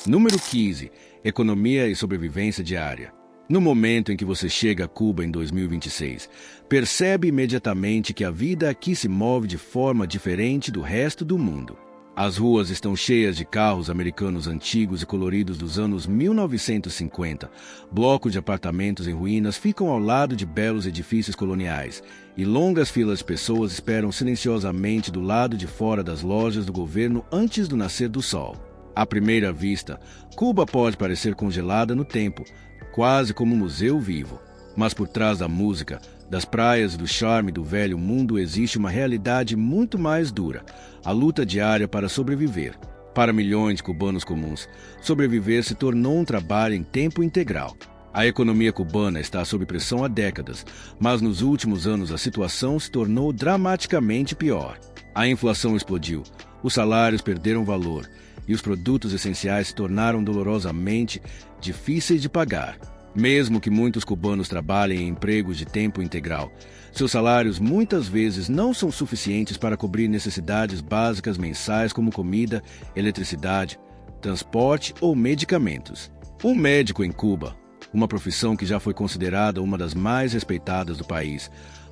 Número 15. Economia e sobrevivência diária. No momento em que você chega a Cuba em 2026, percebe imediatamente que a vida aqui se move de forma diferente do resto do mundo. As ruas estão cheias de carros americanos antigos e coloridos dos anos 1950. Blocos de apartamentos em ruínas ficam ao lado de belos edifícios coloniais, e longas filas de pessoas esperam silenciosamente do lado de fora das lojas do governo antes do nascer do sol. À primeira vista, Cuba pode parecer congelada no tempo, quase como um museu vivo. Mas por trás da música, das praias e do charme do velho mundo existe uma realidade muito mais dura: a luta diária para sobreviver. Para milhões de cubanos comuns, sobreviver se tornou um trabalho em tempo integral. A economia cubana está sob pressão há décadas, mas nos últimos anos a situação se tornou dramaticamente pior. A inflação explodiu, os salários perderam valor e os produtos essenciais se tornaram dolorosamente difíceis de pagar. Mesmo que muitos cubanos trabalhem em empregos de tempo integral, seus salários muitas vezes não são suficientes para cobrir necessidades básicas mensais como comida, eletricidade, transporte ou medicamentos. Um médico em Cuba, uma profissão que já foi considerada uma das mais respeitadas do país,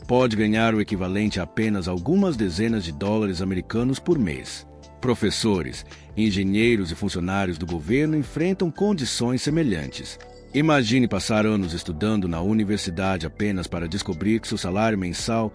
pode ganhar o equivalente a apenas algumas dezenas de dólares americanos por mês. Professores, engenheiros e funcionários do governo enfrentam condições semelhantes. Imagine passar anos estudando na universidade apenas para descobrir que seu salário mensal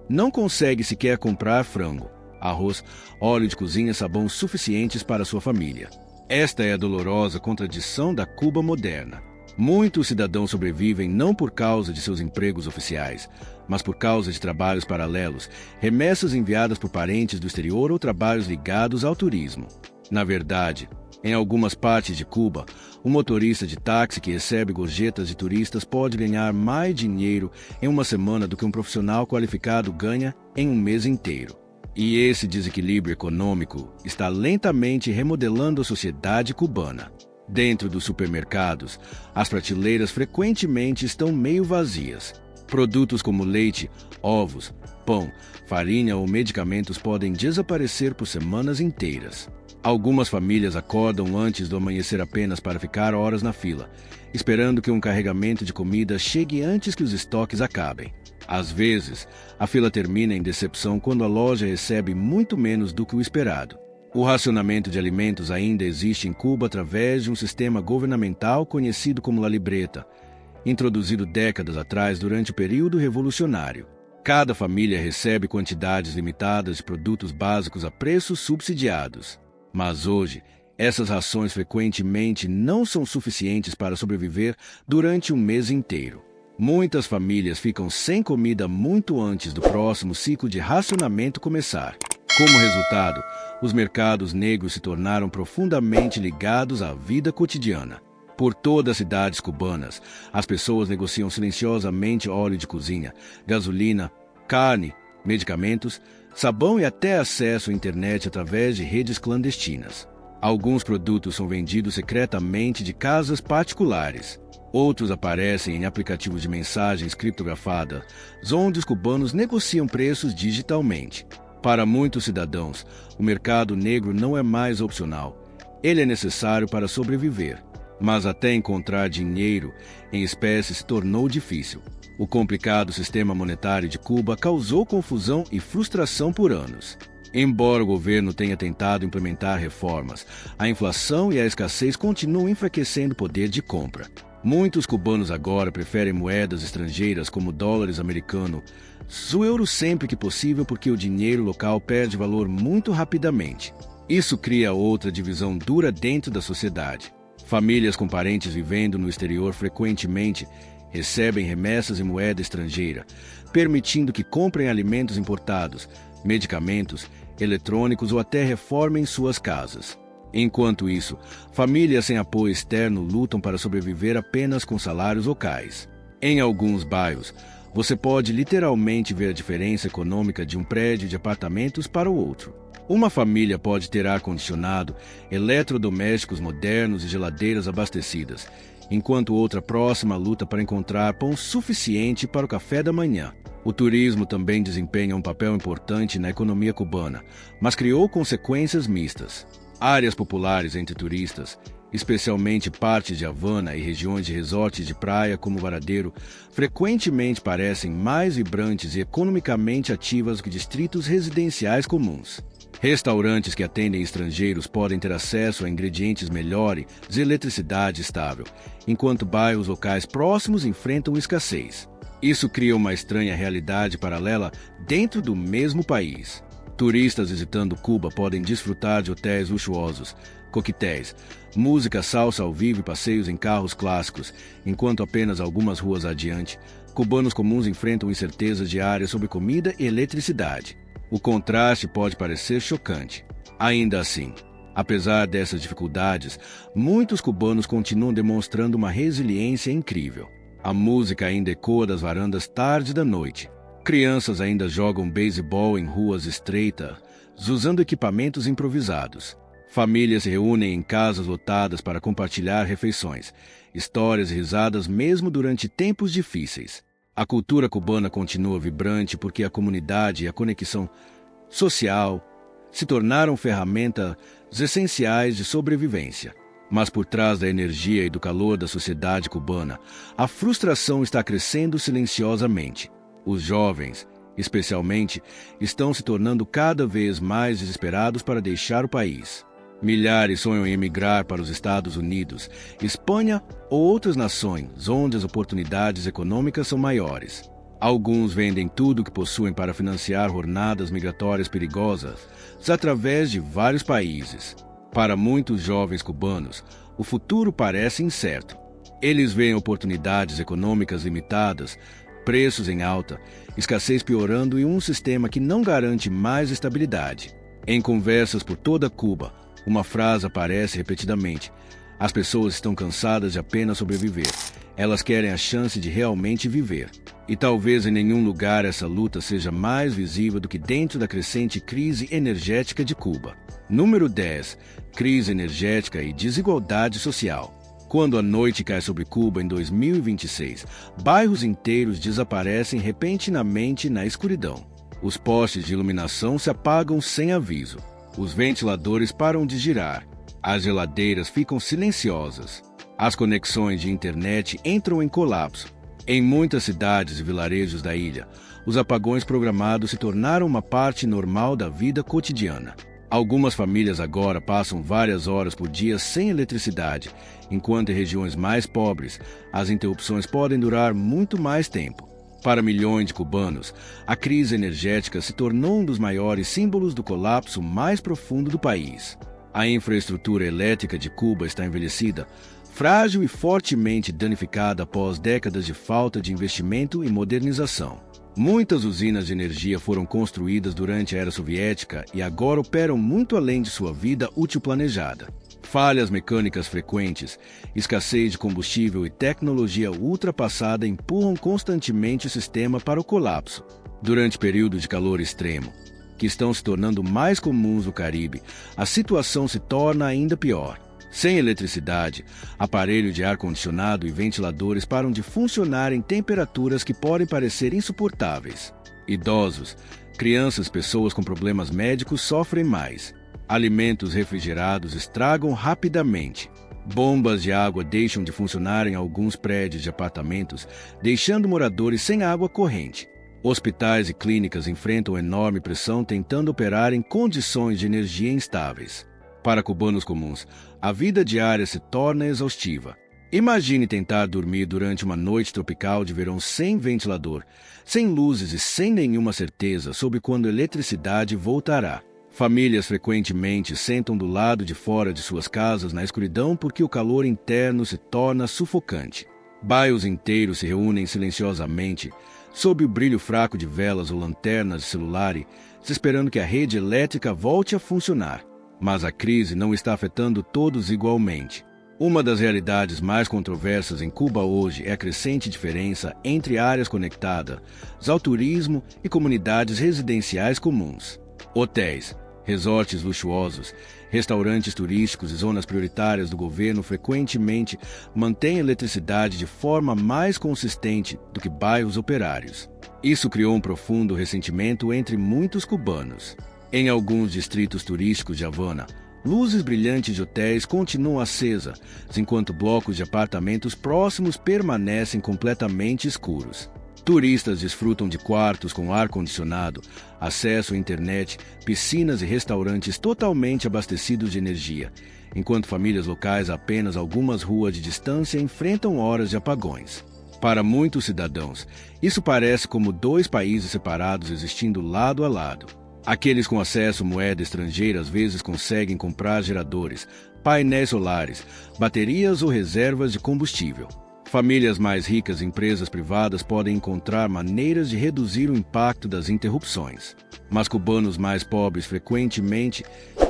não consegue sequer comprar frango, arroz, óleo de cozinha e sabão suficientes para sua família. Esta é a dolorosa contradição da Cuba moderna. Muitos cidadãos sobrevivem não por causa de seus empregos oficiais, mas por causa de trabalhos paralelos, remessas enviadas por parentes do exterior ou trabalhos ligados ao turismo. Na verdade, em algumas partes de Cuba, um motorista de táxi que recebe gorjetas de turistas pode ganhar mais dinheiro em uma semana do que um profissional qualificado ganha em um mês inteiro. E esse desequilíbrio econômico está lentamente remodelando a sociedade cubana. Dentro dos supermercados, as prateleiras frequentemente estão meio vazias. Produtos como leite, ovos, pão, farinha ou medicamentos podem desaparecer por semanas inteiras. Algumas famílias acordam antes do amanhecer apenas para ficar horas na fila, esperando que um carregamento de comida chegue antes que os estoques acabem. Às vezes, a fila termina em decepção quando a loja recebe muito menos do que o esperado. O racionamento de alimentos ainda existe em Cuba através de um sistema governamental conhecido como La Libreta, introduzido décadas atrás durante o período revolucionário. Cada família recebe quantidades limitadas de produtos básicos a preços subsidiados. Mas hoje, essas rações frequentemente não são suficientes para sobreviver durante um mês inteiro. Muitas famílias ficam sem comida muito antes do próximo ciclo de racionamento começar. Como resultado, os mercados negros se tornaram profundamente ligados à vida cotidiana. Por todas as cidades cubanas, as pessoas negociam silenciosamente óleo de cozinha, gasolina, carne, medicamentos, sabão e até acesso à internet através de redes clandestinas. Alguns produtos são vendidos secretamente de casas particulares. Outros aparecem em aplicativos de mensagens criptografadas, onde os cubanos negociam preços digitalmente. Para muitos cidadãos, o mercado negro não é mais opcional. Ele é necessário para sobreviver. Mas até encontrar dinheiro em espécie se tornou difícil. O complicado sistema monetário de Cuba causou confusão e frustração por anos. Embora o governo tenha tentado implementar reformas, a inflação e a escassez continuam enfraquecendo o poder de compra. Muitos cubanos agora preferem moedas estrangeiras como dólares americanos, o euro sempre que possível porque o dinheiro local perde valor muito rapidamente. Isso cria outra divisão dura dentro da sociedade. Famílias com parentes vivendo no exterior frequentemente recebem remessas em moeda estrangeira, permitindo que comprem alimentos importados, medicamentos, eletrônicos ou até reformem suas casas. Enquanto isso, famílias sem apoio externo lutam para sobreviver apenas com salários locais. Em alguns bairros, você pode literalmente ver a diferença econômica de um prédio de apartamentos para o outro. Uma família pode ter ar-condicionado, eletrodomésticos modernos e geladeiras abastecidas, enquanto outra próxima luta para encontrar pão suficiente para o café da manhã. O turismo também desempenha um papel importante na economia cubana, mas criou consequências mistas. Áreas populares entre turistas, especialmente partes de Havana e regiões de resorts de praia como Varadeiro, frequentemente parecem mais vibrantes e economicamente ativas do que distritos residenciais comuns. Restaurantes que atendem estrangeiros podem ter acesso a ingredientes melhores e eletricidade estável, enquanto bairros locais próximos enfrentam escassez. Isso cria uma estranha realidade paralela dentro do mesmo país. Turistas visitando Cuba podem desfrutar de hotéis luxuosos, coquetéis, música, salsa ao vivo e passeios em carros clássicos, enquanto apenas algumas ruas adiante, cubanos comuns enfrentam incertezas diárias sobre comida e eletricidade. O contraste pode parecer chocante. Ainda assim, apesar dessas dificuldades, muitos cubanos continuam demonstrando uma resiliência incrível. A música ainda ecoa das varandas tarde da noite. Crianças ainda jogam beisebol em ruas estreitas, usando equipamentos improvisados. Famílias se reúnem em casas lotadas para compartilhar refeições, histórias e risadas mesmo durante tempos difíceis. A cultura cubana continua vibrante porque a comunidade e a conexão social se tornaram ferramentas essenciais de sobrevivência. Mas por trás da energia e do calor da sociedade cubana, a frustração está crescendo silenciosamente. Os jovens, especialmente, estão se tornando cada vez mais desesperados para deixar o país. Milhares sonham em emigrar para os Estados Unidos, Espanha ou outras nações onde as oportunidades econômicas são maiores. Alguns vendem tudo o que possuem para financiar jornadas migratórias perigosas através de vários países. Para muitos jovens cubanos, o futuro parece incerto. Eles veem oportunidades econômicas limitadas, preços em alta, escassez piorando e um sistema que não garante mais estabilidade. Em conversas por toda Cuba, uma frase aparece repetidamente: as pessoas estão cansadas de apenas sobreviver. Elas querem a chance de realmente viver. E talvez em nenhum lugar essa luta seja mais visível do que dentro da crescente crise energética de Cuba. Número 10. Crise energética e desigualdade social. Quando a noite cai sobre Cuba em 2026, bairros inteiros desaparecem repentinamente na escuridão. Os postes de iluminação se apagam sem aviso. Os ventiladores param de girar. As geladeiras ficam silenciosas. As conexões de internet entram em colapso. Em muitas cidades e vilarejos da ilha, os apagões programados se tornaram uma parte normal da vida cotidiana. Algumas famílias agora passam várias horas por dia sem eletricidade, enquanto em regiões mais pobres, as interrupções podem durar muito mais tempo. Para milhões de cubanos, a crise energética se tornou um dos maiores símbolos do colapso mais profundo do país. A infraestrutura elétrica de Cuba está envelhecida, frágil e fortemente danificada após décadas de falta de investimento e modernização. Muitas usinas de energia foram construídas durante a era soviética e agora operam muito além de sua vida útil planejada. Falhas mecânicas frequentes, escassez de combustível e tecnologia ultrapassada empurram constantemente o sistema para o colapso. Durante períodos de calor extremo, que estão se tornando mais comuns no Caribe, a situação se torna ainda pior. Sem eletricidade, aparelhos de ar-condicionado e ventiladores param de funcionar em temperaturas que podem parecer insuportáveis. Idosos, crianças e pessoas com problemas médicos sofrem mais. Alimentos refrigerados estragam rapidamente. Bombas de água deixam de funcionar em alguns prédios de apartamentos, deixando moradores sem água corrente. Hospitais e clínicas enfrentam enorme pressão tentando operar em condições de energia instáveis. Para cubanos comuns, a vida diária se torna exaustiva. Imagine tentar dormir durante uma noite tropical de verão sem ventilador, sem luzes e sem nenhuma certeza sobre quando a eletricidade voltará. Famílias frequentemente sentam do lado de fora de suas casas na escuridão porque o calor interno se torna sufocante. Bairros inteiros se reúnem silenciosamente, sob o brilho fraco de velas ou lanternas de celular, esperando que a rede elétrica volte a funcionar. Mas a crise não está afetando todos igualmente. Uma das realidades mais controversas em Cuba hoje é a crescente diferença entre áreas conectadas ao turismo e comunidades residenciais comuns. Hotéis, resorts luxuosos, restaurantes turísticos e zonas prioritárias do governo frequentemente mantêm a eletricidade de forma mais consistente do que bairros operários. Isso criou um profundo ressentimento entre muitos cubanos. Em alguns distritos turísticos de Havana, Luzes brilhantes de hotéis continuam acesas, enquanto blocos de apartamentos próximos permanecem completamente escuros. Turistas desfrutam de quartos com ar-condicionado, acesso à internet, piscinas e restaurantes totalmente abastecidos de energia, enquanto famílias locais a apenas algumas ruas de distância enfrentam horas de apagões. Para muitos cidadãos, isso parece como dois países separados existindo lado a lado. Aqueles com acesso à moeda estrangeira às vezes conseguem comprar geradores, painéis solares, baterias ou reservas de combustível. Famílias mais ricas e empresas privadas podem encontrar maneiras de reduzir o impacto das interrupções. Mas cubanos mais pobres frequentemente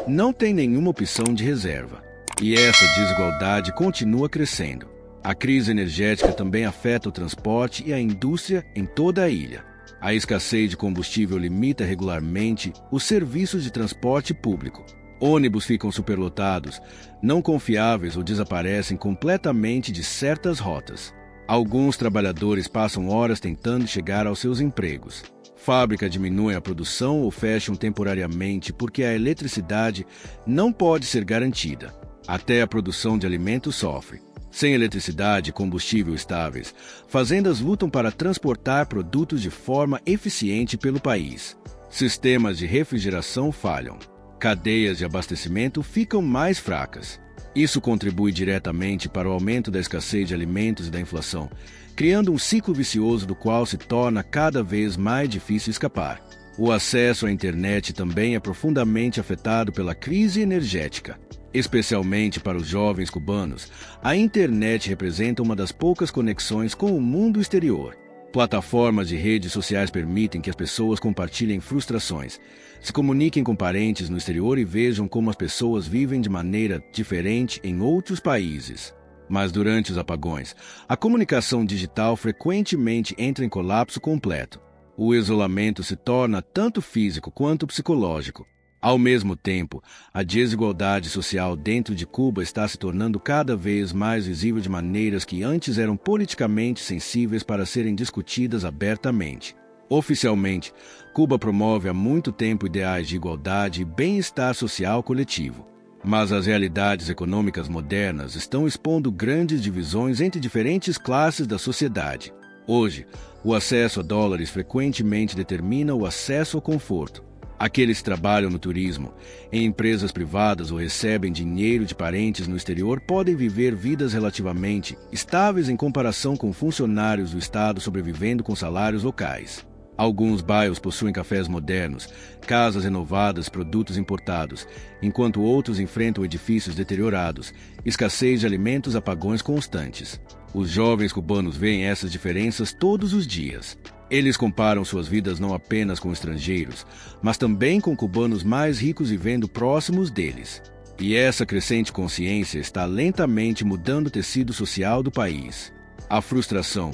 não têm nenhuma opção de reserva. E essa desigualdade continua crescendo. A crise energética também afeta o transporte e a indústria em toda a ilha. A escassez de combustível limita regularmente os serviços de transporte público. Ônibus ficam superlotados, não confiáveis ou desaparecem completamente de certas rotas. Alguns trabalhadores passam horas tentando chegar aos seus empregos. Fábricas diminuem a produção ou fecham temporariamente porque a eletricidade não pode ser garantida. Até a produção de alimentos sofre. Sem eletricidade e combustível estáveis, fazendas lutam para transportar produtos de forma eficiente pelo país. Sistemas de refrigeração falham. Cadeias de abastecimento ficam mais fracas. Isso contribui diretamente para o aumento da escassez de alimentos e da inflação, criando um ciclo vicioso do qual se torna cada vez mais difícil escapar. O acesso à internet também é profundamente afetado pela crise energética. Especialmente para os jovens cubanos, a internet representa uma das poucas conexões com o mundo exterior. Plataformas de redes sociais permitem que as pessoas compartilhem frustrações, se comuniquem com parentes no exterior e vejam como as pessoas vivem de maneira diferente em outros países. Mas durante os apagões, a comunicação digital frequentemente entra em colapso completo. O isolamento se torna tanto físico quanto psicológico. Ao mesmo tempo, a desigualdade social dentro de Cuba está se tornando cada vez mais visível de maneiras que antes eram politicamente sensíveis para serem discutidas abertamente. Oficialmente, Cuba promove há muito tempo ideais de igualdade e bem-estar social coletivo. Mas as realidades econômicas modernas estão expondo grandes divisões entre diferentes classes da sociedade. Hoje, o acesso a dólares frequentemente determina o acesso ao conforto. Aqueles que trabalham no turismo, em empresas privadas ou recebem dinheiro de parentes no exterior podem viver vidas relativamente estáveis em comparação com funcionários do Estado sobrevivendo com salários locais. Alguns bairros possuem cafés modernos, casas renovadas, produtos importados, enquanto outros enfrentam edifícios deteriorados, escassez de alimentos, apagões constantes. Os jovens cubanos veem essas diferenças todos os dias. Eles comparam suas vidas não apenas com estrangeiros, mas também com cubanos mais ricos vivendo próximos deles. E essa crescente consciência está lentamente mudando o tecido social do país. A frustração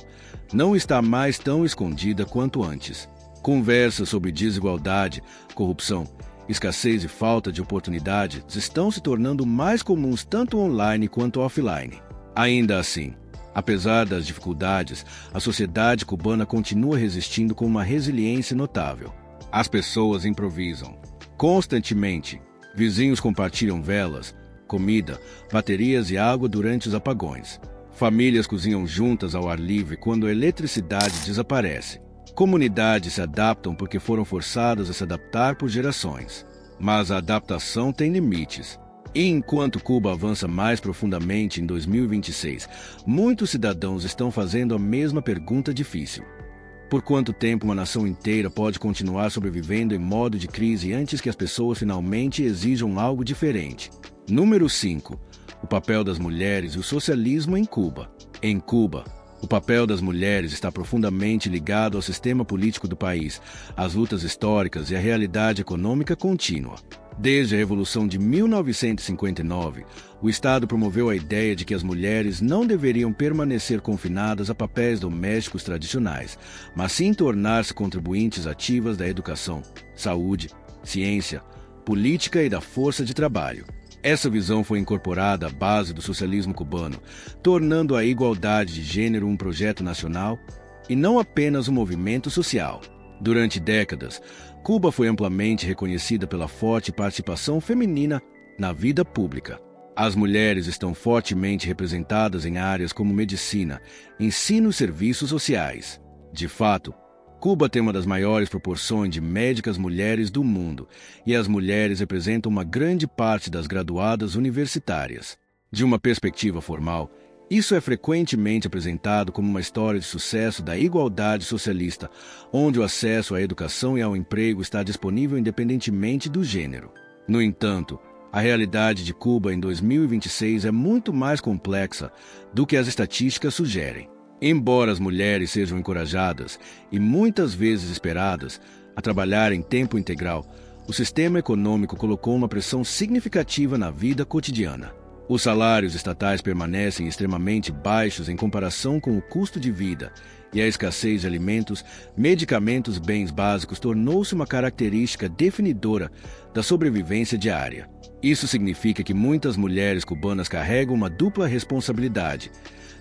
não está mais tão escondida quanto antes. Conversas sobre desigualdade, corrupção, escassez e falta de oportunidades estão se tornando mais comuns tanto online quanto offline. Ainda assim, apesar das dificuldades, a sociedade cubana continua resistindo com uma resiliência notável. As pessoas improvisam constantemente. Vizinhos compartilham velas, comida, baterias e água durante os apagões. Famílias cozinham juntas ao ar livre quando a eletricidade desaparece. Comunidades se adaptam porque foram forçadas a se adaptar por gerações. Mas a adaptação tem limites. E enquanto Cuba avança mais profundamente em 2026, muitos cidadãos estão fazendo a mesma pergunta difícil. Por quanto tempo uma nação inteira pode continuar sobrevivendo em modo de crise antes que as pessoas finalmente exijam algo diferente? Número 5. O papel das mulheres e o socialismo em Cuba. Em Cuba, o papel das mulheres está profundamente ligado ao sistema político do país, às lutas históricas e à realidade econômica contínua. Desde a Revolução de 1959, o Estado promoveu a ideia de que as mulheres não deveriam permanecer confinadas a papéis domésticos tradicionais, mas sim tornar-se contribuintes ativas da educação, saúde, ciência, política e da força de trabalho. Essa visão foi incorporada à base do socialismo cubano, tornando a igualdade de gênero um projeto nacional e não apenas um movimento social. Durante décadas, Cuba foi amplamente reconhecida pela forte participação feminina na vida pública. As mulheres estão fortemente representadas em áreas como medicina, ensino e serviços sociais. De fato, Cuba tem uma das maiores proporções de médicas mulheres do mundo, e as mulheres representam uma grande parte das graduadas universitárias. De uma perspectiva formal, isso é frequentemente apresentado como uma história de sucesso da igualdade socialista, onde o acesso à educação e ao emprego está disponível independentemente do gênero. No entanto, a realidade de Cuba em 2026 é muito mais complexa do que as estatísticas sugerem. Embora as mulheres sejam encorajadas e muitas vezes esperadas a trabalhar em tempo integral, o sistema econômico colocou uma pressão significativa na vida cotidiana. Os salários estatais permanecem extremamente baixos em comparação com o custo de vida, e a escassez de alimentos, medicamentos e bens básicos tornou-se uma característica definidora da sobrevivência diária. Isso significa que muitas mulheres cubanas carregam uma dupla responsabilidade: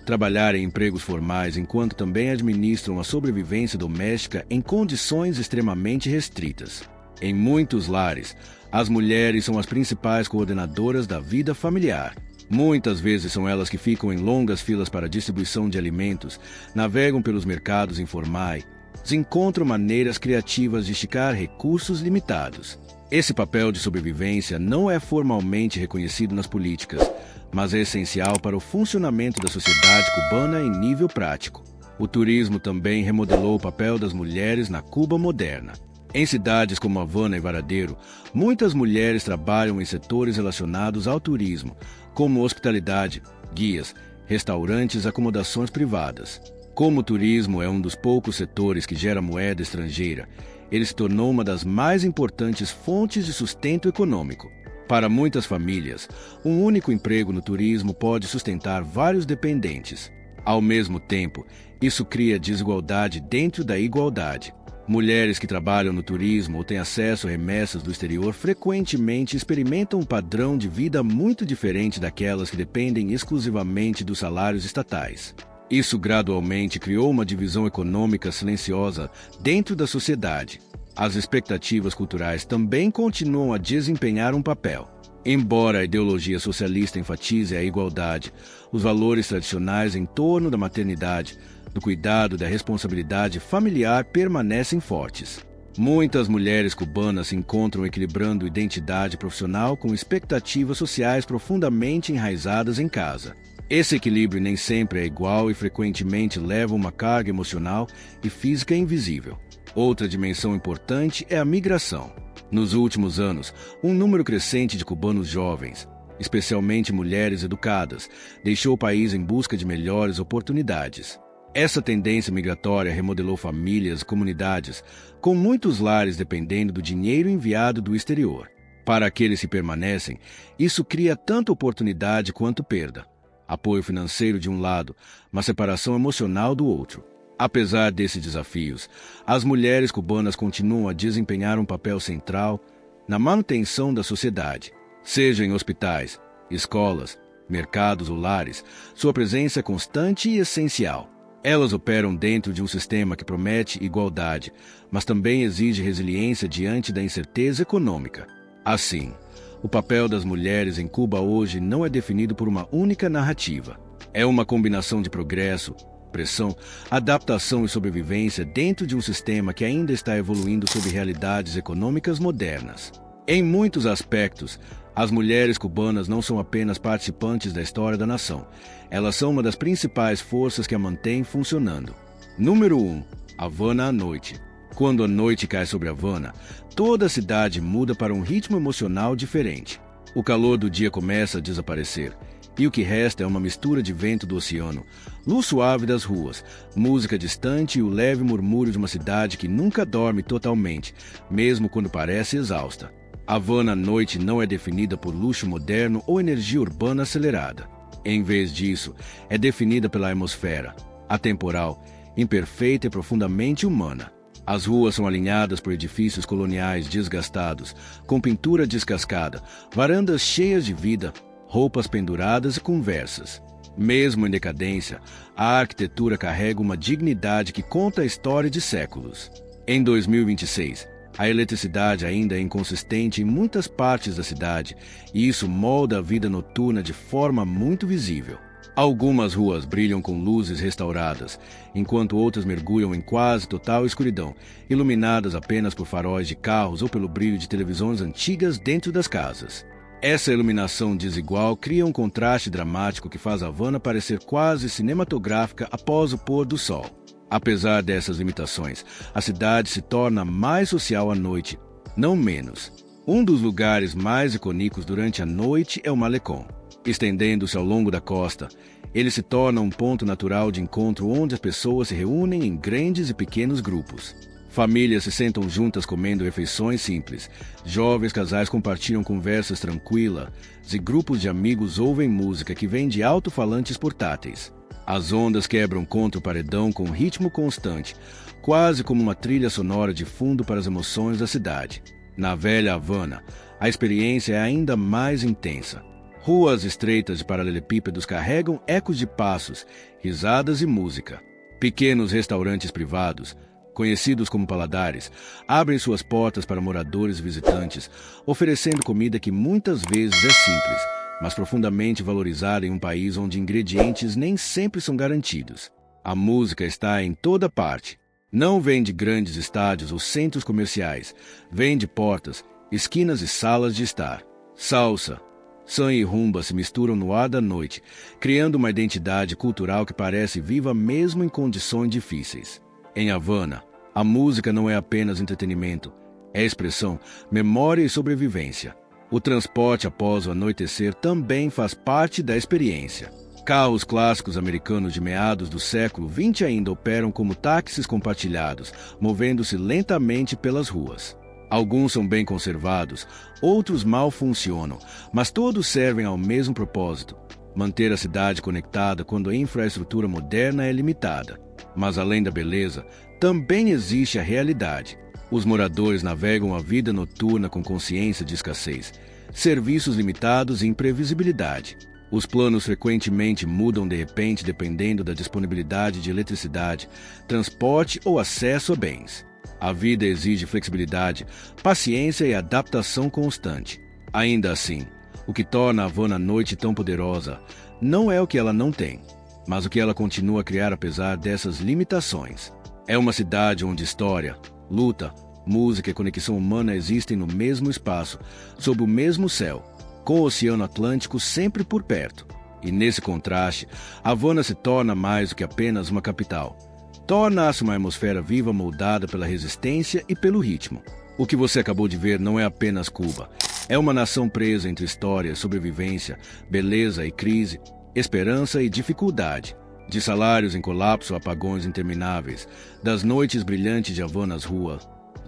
trabalhar em empregos formais enquanto também administram a sobrevivência doméstica em condições extremamente restritas. Em muitos lares, as mulheres são as principais coordenadoras da vida familiar. Muitas vezes são elas que ficam em longas filas para a distribuição de alimentos, navegam pelos mercados informais, encontram maneiras criativas de esticar recursos limitados. Esse papel de sobrevivência não é formalmente reconhecido nas políticas, mas é essencial para o funcionamento da sociedade cubana em nível prático. O turismo também remodelou o papel das mulheres na Cuba moderna. Em cidades como Havana e Varadero, muitas mulheres trabalham em setores relacionados ao turismo, como hospitalidade, guias, restaurantes e acomodações privadas. Como o turismo é um dos poucos setores que gera moeda estrangeira, ele se tornou uma das mais importantes fontes de sustento econômico. Para muitas famílias, um único emprego no turismo pode sustentar vários dependentes. Ao mesmo tempo, isso cria desigualdade dentro da igualdade. Mulheres que trabalham no turismo ou têm acesso a remessas do exterior frequentemente experimentam um padrão de vida muito diferente daquelas que dependem exclusivamente dos salários estatais. Isso gradualmente criou uma divisão econômica silenciosa dentro da sociedade. As expectativas culturais também continuam a desempenhar um papel. Embora a ideologia socialista enfatize a igualdade, os valores tradicionais em torno da maternidade, do cuidado e da responsabilidade familiar permanecem fortes. Muitas mulheres cubanas se encontram equilibrando identidade profissional com expectativas sociais profundamente enraizadas em casa. Esse equilíbrio nem sempre é igual e frequentemente leva uma carga emocional e física invisível. Outra dimensão importante é a migração. Nos últimos anos, um número crescente de cubanos jovens, especialmente mulheres educadas, deixou o país em busca de melhores oportunidades. Essa tendência migratória remodelou famílias e comunidades, com muitos lares dependendo do dinheiro enviado do exterior. Para aqueles que permanecem, isso cria tanto oportunidade quanto perda. Apoio financeiro de um lado, mas separação emocional do outro. Apesar desses desafios, as mulheres cubanas continuam a desempenhar um papel central na manutenção da sociedade. Seja em hospitais, escolas, mercados ou lares, sua presença é constante e essencial. Elas operam dentro de um sistema que promete igualdade, mas também exige resiliência diante da incerteza econômica. Assim, o papel das mulheres em Cuba hoje não é definido por uma única narrativa. É uma combinação de progresso, pressão, adaptação e sobrevivência dentro de um sistema que ainda está evoluindo sob realidades econômicas modernas. Em muitos aspectos, as mulheres cubanas não são apenas participantes da história da nação. Elas são uma das principais forças que a mantêm funcionando. Número 1. Havana à noite. Quando a noite cai sobre Havana, toda a cidade muda para um ritmo emocional diferente. O calor do dia começa a desaparecer, e o que resta é uma mistura de vento do oceano, luz suave das ruas, música distante e o leve murmúrio de uma cidade que nunca dorme totalmente, mesmo quando parece exausta. Havana à noite não é definida por luxo moderno ou energia urbana acelerada. Em vez disso, é definida pela atmosfera, atemporal, imperfeita e profundamente humana. As ruas são alinhadas por edifícios coloniais desgastados, com pintura descascada, varandas cheias de vida, roupas penduradas e conversas. Mesmo em decadência, a arquitetura carrega uma dignidade que conta a história de séculos. Em 2026, A eletricidade ainda é inconsistente em muitas partes da cidade, e isso molda a vida noturna de forma muito visível. Algumas ruas brilham com luzes restauradas, enquanto outras mergulham em quase total escuridão, iluminadas apenas por faróis de carros ou pelo brilho de televisões antigas dentro das casas. Essa iluminação desigual cria um contraste dramático que faz Havana parecer quase cinematográfica após o pôr do sol. Apesar dessas limitações, a cidade se torna mais social à noite, não menos. Um dos lugares mais icônicos durante a noite é o Malecón. Estendendo-se ao longo da costa, ele se torna um ponto natural de encontro onde as pessoas se reúnem em grandes e pequenos grupos. Famílias se sentam juntas comendo refeições simples, jovens casais compartilham conversas tranquilas e grupos de amigos ouvem música que vem de alto-falantes portáteis. As ondas quebram contra o paredão com um ritmo constante, quase como uma trilha sonora de fundo para as emoções da cidade. Na velha Havana, a experiência é ainda mais intensa. Ruas estreitas de paralelepípedos carregam ecos de passos, risadas e música. Pequenos restaurantes privados, conhecidos como paladares, abrem suas portas para moradores e visitantes, oferecendo comida que muitas vezes é simples, mas profundamente valorizada em um país onde ingredientes nem sempre são garantidos. A música está em toda parte. Não vem de grandes estádios ou centros comerciais, vem de portas, esquinas e salas de estar. Salsa, samba e rumba se misturam no ar da noite, criando uma identidade cultural que parece viva mesmo em condições difíceis. Em Havana, a música não é apenas entretenimento, é expressão, memória e sobrevivência. O transporte após o anoitecer também faz parte da experiência. Carros clássicos americanos de meados do século XX ainda operam como táxis compartilhados, movendo-se lentamente pelas ruas. Alguns são bem conservados, outros mal funcionam, mas todos servem ao mesmo propósito: manter a cidade conectada quando a infraestrutura moderna é limitada. Mas além da beleza, também existe a realidade. Os moradores navegam a vida noturna com consciência de escassez, serviços limitados e imprevisibilidade. Os planos frequentemente mudam de repente dependendo da disponibilidade de eletricidade, transporte ou acesso a bens. A vida exige flexibilidade, paciência e adaptação constante. Ainda assim, o que torna a Havana noite tão poderosa não é o que ela não tem, mas o que ela continua a criar apesar dessas limitações. É uma cidade onde história, luta, música e conexão humana existem no mesmo espaço, sob o mesmo céu, com o Oceano Atlântico sempre por perto. E nesse contraste, Havana se torna mais do que apenas uma capital. Torna-se uma atmosfera viva moldada pela resistência e pelo ritmo. O que você acabou de ver não é apenas Cuba. É uma nação presa entre história, sobrevivência, beleza e crise, esperança e dificuldade. De salários em colapso a apagões intermináveis, das noites brilhantes de Havana às ruas,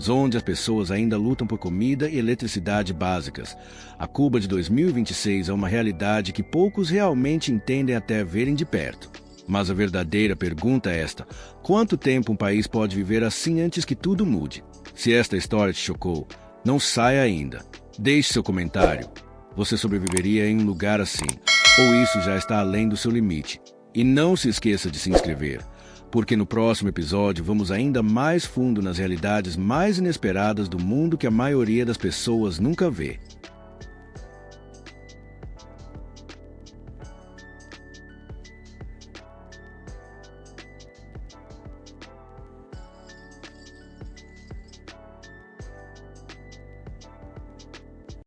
onde as pessoas ainda lutam por comida e eletricidade básicas. A Cuba de 2026 é uma realidade que poucos realmente entendem até verem de perto. Mas a verdadeira pergunta é esta: quanto tempo um país pode viver assim antes que tudo mude? Se esta história te chocou, não saia ainda. Deixe seu comentário. Você sobreviveria em um lugar assim? Ou isso já está além do seu limite? E não se esqueça de se inscrever, porque no próximo episódio vamos ainda mais fundo nas realidades mais inesperadas do mundo que a maioria das pessoas nunca vê.